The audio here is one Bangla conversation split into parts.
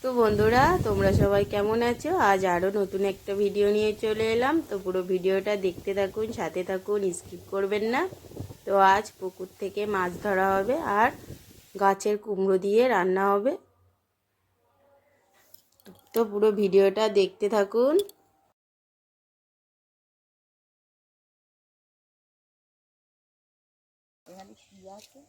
তো বন্ধুরা, তোমরা সবাই কেমন আছো? আজ আরও নতুন একটা ভিডিও নিয়ে চলে এলাম। তো পুরো ভিডিওটা দেখতে থাকুন, সাথে থাকুন, স্কিপ করবেন না। তো আজ পুকুর থেকে মাছ ধরা হবে আর গাছের কুমড়ো দিয়ে রান্না হবে। তো পুরো ভিডিওটা দেখতে থাকুন। এখানে কি আছে?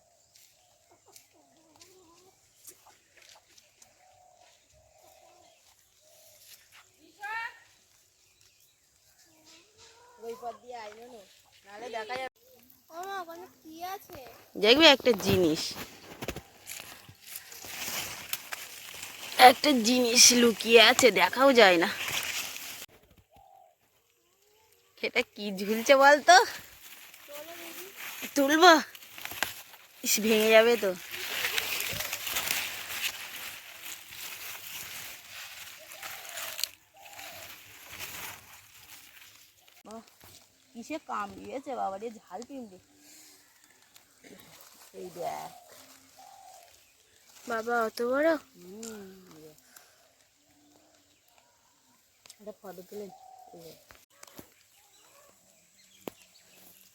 দেখবি একটা জিনিস লুকিয়ে আছে, দেখাও যায় না। এটা কি ঝুলছে বলতো? তুলবো? ভেঙে যাবে তো। কিসে কামড়িয়েছে বাবা রে, ঝাল পিমড়ে। এই দেখ বাবা, অত বড়। এটা ফটো তুলে।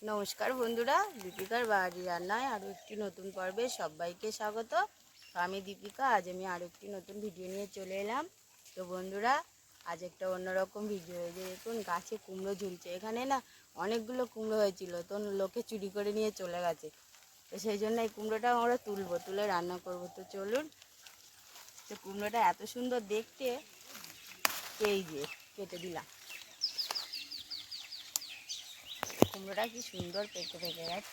নমস্কার বন্ধুরা, দীপিকার বাড়ি রান্নায় আরও একটি নতুন পর্বে সবাইকে স্বাগত। তো আমি দীপিকা, আজ আমি আরও একটি নতুন ভিডিও নিয়ে চলে এলাম। তো বন্ধুরা, আজ একটা অন্যরকম ভিডিও। যে দেখুন, গাছে কুমড়ো ঝুলছে। এখানে না অনেকগুলো কুমড়ো হয়েছিল, তো লোকে চুরি করে নিয়ে চলে গেছে। তো সেই জন্য এই কুমড়োটা আমরা তুলবো, তুলে রান্না করব। তো চলুন। তো কুমড়োটা এত সুন্দর দেখতে, এই যে কেটে দিলাম। কুমড়োটা কি সুন্দর পেকে পেকে গেছে।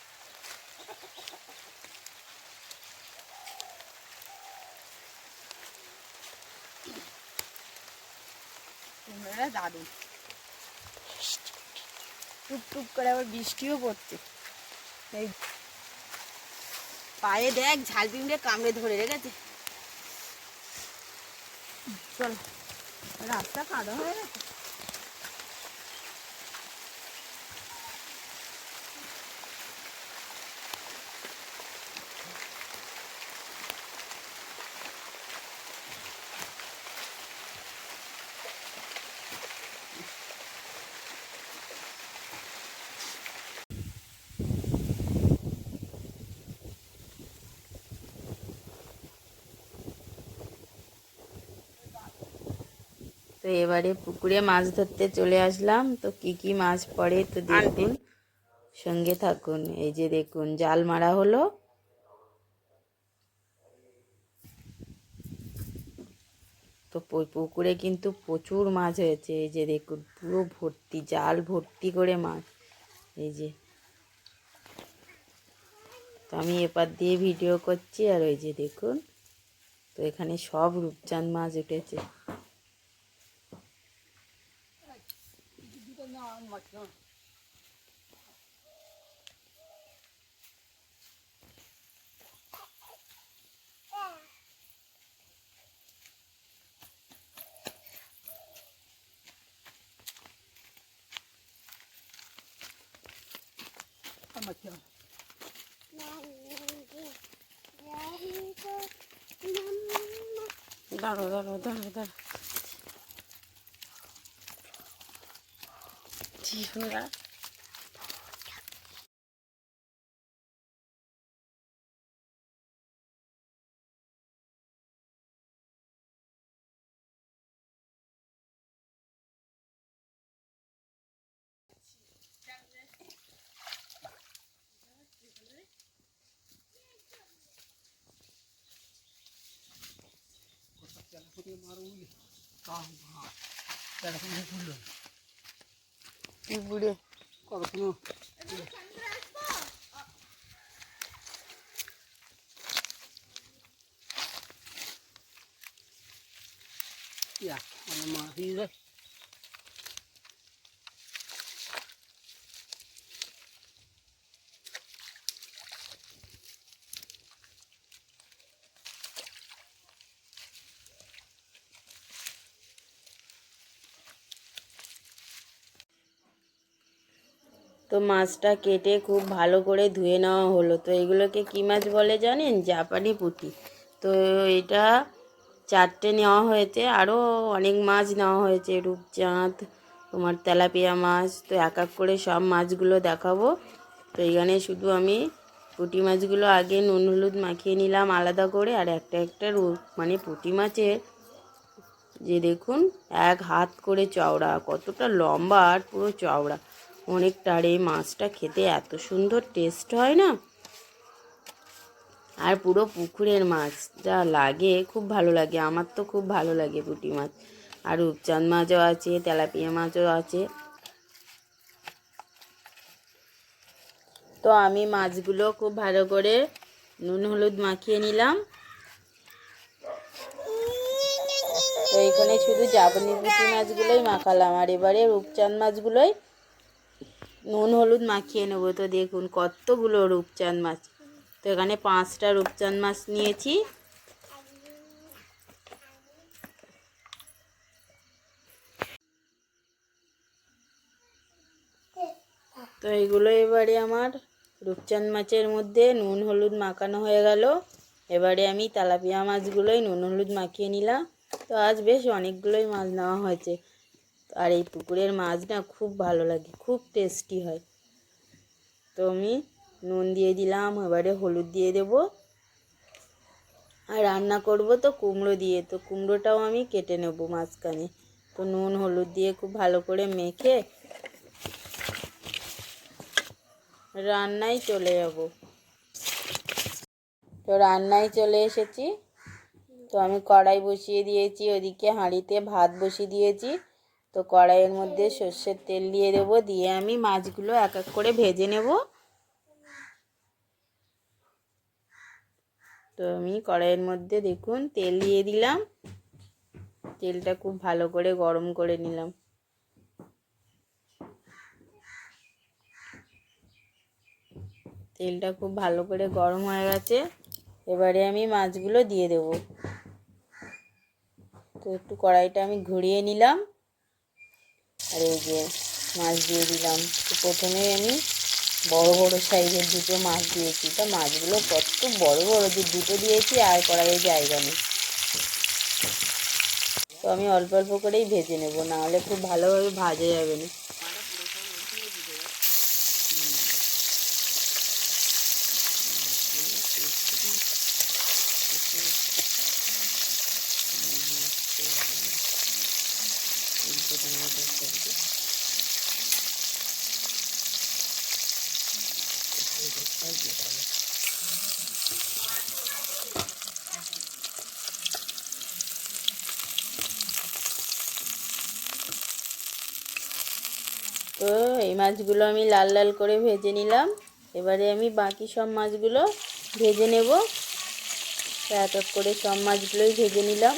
কুমড়োটা দারুণ। টুপ টুপ করে আবার বৃষ্টিও পড়ছে। এই পায়ে দেখ, ঝাল পিমড়ে কামড়ে ধরে রেখেছে। চল, রাস্তা কাদা হয়ে গেছে। তো এবারে পুকুরে মাছ ধরতে চলে আসলাম। তো কি কি মাছ পড়ে তো দেখুন, সঙ্গে থাকুন। এই যে দেখুন, জাল মারা হলো। তো পুকুরে কিন্তু প্রচুর মাছ হয়েছে। এই যে দেখুন, পুরো ভর্তি, জাল ভর্তি করে মাছ। এই যে, তো আমি এপার দিয়ে ভিডিও করছি, আর ওই যে দেখুন, তো এখানে সব রূপচাঁদ মাছ উঠেছে। দাঁড়ো দাঁড়ো দাঁড়ো দাঁড়ো, দাঁড়া। বুড়ে কখনো তো মাছটা কেটে খুব ভালো করে ধুয়ে নেওয়া হলো। তো এগুলোকে কী মাছ বলে জানেন? জাপানি পুঁটি। তো এটা 4টে নেওয়া হয়েছে, আরও অনেক মাছ নেওয়া হয়েছে, রূপচাঁদ, তোমার তেলাপিয়া মাছ। তো এক এক করে সব মাছগুলো দেখাবো। তো এখানে শুধু আমি পুঁটি মাছগুলো আগে নুন হলুদ মাখিয়ে নিলাম আলাদা করে। আর একটা একটা মানে পুঁটি মাছের যে দেখুন 1 হাত করে চওড়া, কতটা লম্বা আর পুরো চওড়া অনেকটা। আর এই মাছটা খেতে এত সুন্দর টেস্ট হয় না, আর পুরো পুকুরের মাছ যা লাগে, খুব ভালো লাগে। আমার তো খুব ভালো লাগে পুঁটি মাছ। আর রূপচাঁদ মাছও আছে, তেলাপিয়া মাছও আছে। তো আমি মাছগুলো খুব ভালো করে নুন হলুদ মাখিয়ে নিলাম। তো এখানে শুধু জাপানি পুঁটি মাছগুলোই মাখালাম, আর এবারে রূপচাঁদ মাছগুলোই নুন হলুদ মাখিয়ে নেবো। তো দেখুন কতগুলো রূপচাঁদ মাছ। তো এখানে 5টা রূপচাঁদ মাছ নিয়েছি। তো এগুলো এবারে আমার রূপচাঁদ মাছের মধ্যে নুন হলুদ মাখানো হয়ে গেল। এবারে আমি তেলাপিয়া মাছগুলোই নুন হলুদ মাখিয়ে নিলাম। তো আজ বেশ অনেকগুলোই মাছ নেওয়া হয়েছে। আর এই পুকুরের মাছ না খুব ভালো লাগে, খুব টেস্টি হয়। তো আমি নুন দিয়ে দিলাম, এবারে হলুদ দিয়ে দেব। আর রান্না করব তো কুমড়ো দিয়ে, তো কুমড়োটাও আমি কেটে নেব মাঝখানে। তো নুন হলুদ দিয়ে খুব ভালো করে মেখে রান্নায় চলে যাব। তো রান্নায় চলে এসেছি। তো আমি কড়াই বসিয়ে দিয়েছি, ওদিকে হাঁড়িতে ভাত বসিয়ে দিয়েছি। তো কড়াইয়ের মধ্যে সর্ষের তেল দিয়ে দেবো, দিয়ে আমি মাছগুলো এক এক করে ভেজে নেব। তো আমি কড়াইয়ের মধ্যে দেখুন তেল দিয়ে দিলাম, তেলটা খুব ভালো করে গরম করে নিলাম। তেলটা খুব ভালো করে গরম হয়ে গেছে, এবারে আমি মাছগুলো দিয়ে দেব। তো একটু কড়াইটা আমি ঘুরিয়ে নিলাম, আর এই যে মাছ দিয়ে দিলাম। তো প্রথমেই আমি বড় বড় সাইজের 2টো মাছ দিয়েছি। তা মাছগুলো কত বড় বড় যে 2টো দিয়েছি, আর কড়াইয়ে জায়গা নেই। তো আমি অল্প অল্প করেই ভেজে নেব, নাহলে খুব ভালোভাবে ভাজা যাবে না। তো এই মাছগুলো আমি লাল লাল করে ভেজে নিলাম। এবারে আমি বাকি সব মাছগুলো ভেজে নেব। তো এক এক করে সব মাছগুলোই ভেজে নিলাম।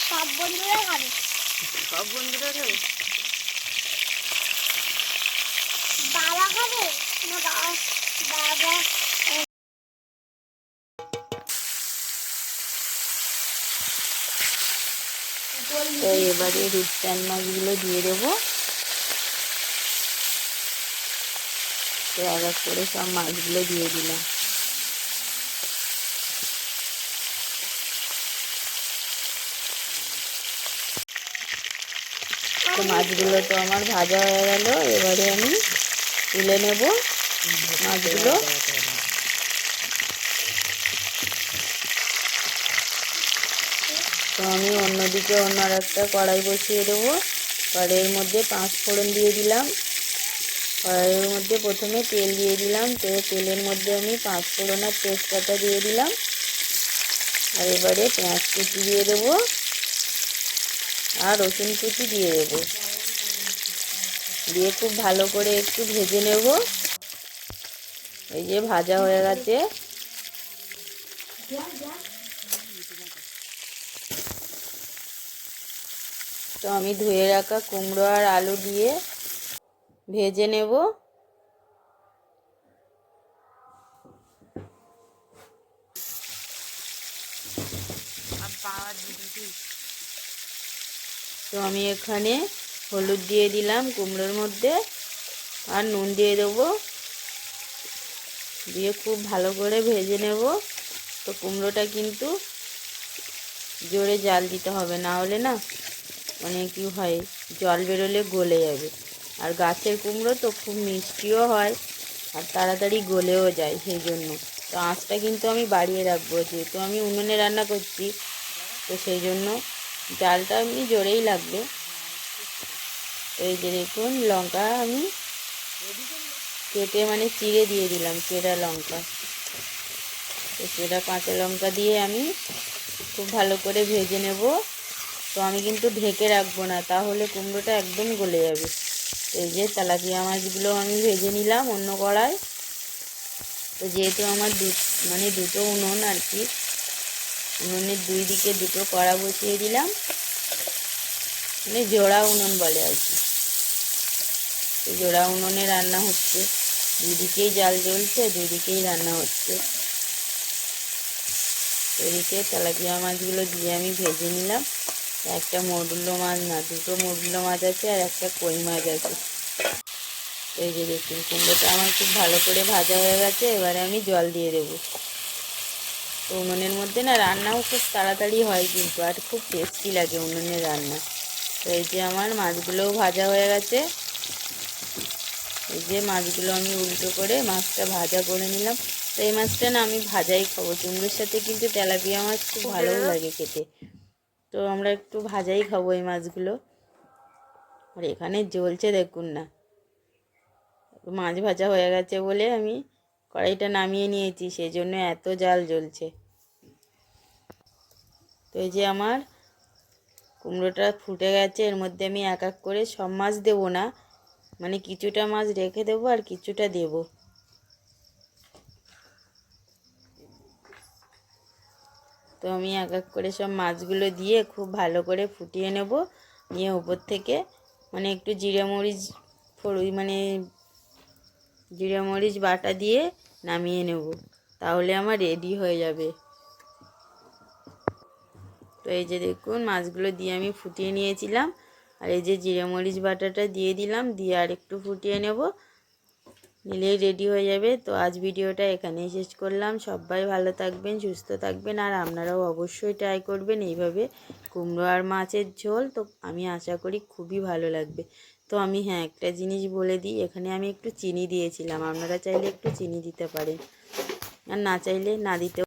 সব বন্ধুরা খাবে, সব বন্ধুরা খাবে। বাবা খাবে না? বাবা তো এবারে রূপচাঁদ মাছগুলো দিয়ে দেবো। তো এক এক করে সব মাছগুলো দিয়ে দিলাম। তো মাছগুলো তো আমার ভাজা হয়ে গেল, এবারে আমি তুলে নেব মাছগুলো। তো আমি অন্যদিকে অন্য আর একটা কড়াই বসিয়ে দেবো। কড়াইয়ের মধ্যে 5 ফোড়ন দিয়ে দিলাম। কড়াইয়ের মধ্যে প্রথমে তেল দিয়ে দিলাম। তো তেলের মধ্যে আমি 5 ফোড়ন আর তেজপাতা দিয়ে দিলাম। আর এবারে পেঁয়াজ কুচি দিয়ে দেবো আর রসুন কুচি দিয়ে দেবো, দিয়ে খুব ভালো করে একটু ভেজে নেব। এই যে ভাজা হয়ে গেছে। তো আমি ধুয়ে রাখা কুমড়ো আর আলু দিয়ে ভেজে নেব। তো আমি এখানে হলুদ দিয়ে দিলাম কুমড়োর মধ্যে, আর নুন দিয়ে দেবো। দিয়ে খুব ভালো করে ভেজে নেব। তো কুমড়োটা কিন্তু জোরে জাল দিতে হবে, না হলে না মানে কি হয়, জল বেরোলে গলে যাবে। আর গাছের কুমড়ো তো খুব মিষ্টিও হয় আর তাড়াতাড়ি গলেও যায়, সেই জন্য তো আঁচটা কিন্তু আমি বাড়িয়ে রাখবো, যেহেতু আমি উনুনে রান্না করছি। তো সেই জন্য জালটা এমনি জোরেই লাগবে। তো এই যে দেখুন, লঙ্কা আমি কেটে মানে চিড়ে দিয়ে দিলাম, চেরা লঙ্কা। তো চেরা কাঁচা লঙ্কা দিয়ে আমি খুব ভালো করে ভেজে নেব। তো আমি কিন্তু ঢেকে রাখবো না, তাহলে কুমড়োটা একদম গলে যাবে। এই যে তেলাপিয়া মাছগুলো আমি ভেজে নিলাম অন্য কড়ায়। তো যেহেতু আমার দুটো উনুন আর কি, উনুনের দুই দিকে দুটো কড়া বসিয়ে দিলাম, মানে জোড়া উনুন বলে আর কি। তো জোড়া উনুনে রান্না হচ্ছে, দুই দিকেই জাল জ্বলছে, দুই দিকেই রান্না হচ্ছে। এদিকে তেলাপিয়া মাছগুলো দিয়ে আমি ভেজে নিলাম। একটা মৌরলা মাছ না, দুটো মৌরলা মাছ আছে আর একটা কই মাছ আছে। এই যে দেখুন, কুমড়োটা আমার খুব ভালো করে ভাজা হয়ে গেছে। এবারে আমি জল দিয়ে দেবো। তো উনুনের মধ্যে না রান্নাও খুব তাড়াতাড়ি হয় কিন্তু, আর খুব টেস্টি লাগে উনুনের রান্না। তো এই যে আমার মাছগুলোও ভাজা হয়ে গেছে। এই যে মাছগুলো আমি উল্টো করে মাছটা ভাজা করে নিলাম। তো এই মাছটা না আমি ভাজাই খাবো, কুমড়োর সাথে কিন্তু তেলাপিয়া মাছ খুব ভালোও লাগে খেতে। তো আমরা একটু ভাজাই খাবো এই মাছগুলো। আর এখানে জ্বলছে দেখুন না, মাছ ভাজা হয়ে গেছে বলে আমি কড়াইটা নামিয়ে নিয়েছি, সেই জন্য এত জাল জ্বলছে। তো এই যে আমার কুমড়োটা ফুটে গেছে। এর মধ্যে আমি এক এক করে সব মাছ দেবো না, মানে কিছুটা মাছ রেখে দেবো আর কিছুটা দেব। তো আমি এক এক করে সব মাছগুলো দিয়ে খুব ভালো করে ফুটিয়ে নেব। নিয়ে উপর থেকে মানে একটু জিরে মরিচ বাটা দিয়ে নামিয়ে নেব, তাহলে আমার রেডি হয়ে যাবে। তো এই যে দেখুন, মাছগুলো দিয়ে আমি ফুটিয়ে নিয়েছিলাম, আর এই যে জিরে মরিচ বাটাটা দিয়ে দিলাম, দিয়ে আর একটু ফুটিয়ে নেব, নিলেই রেডি হয়ে যাবে। তো আজ ভিডিওটা এখানেই শেষ করলাম। সবাই ভালো থাকবেন, সুস্থ থাকবেন, আর আপনারাও অবশ্যই ট্রাই করবেন এইভাবে কুমড়ো আর মাছের ঝোল। তো আমি আশা করি খুবই ভালো লাগবে। তো আমি একটা জিনিস বলে দিই, এখানে আমি একটু চিনি দিয়েছিলাম, আপনারা চাইলে একটু চিনি দিতে পারেন, আর না চাইলে না দিতে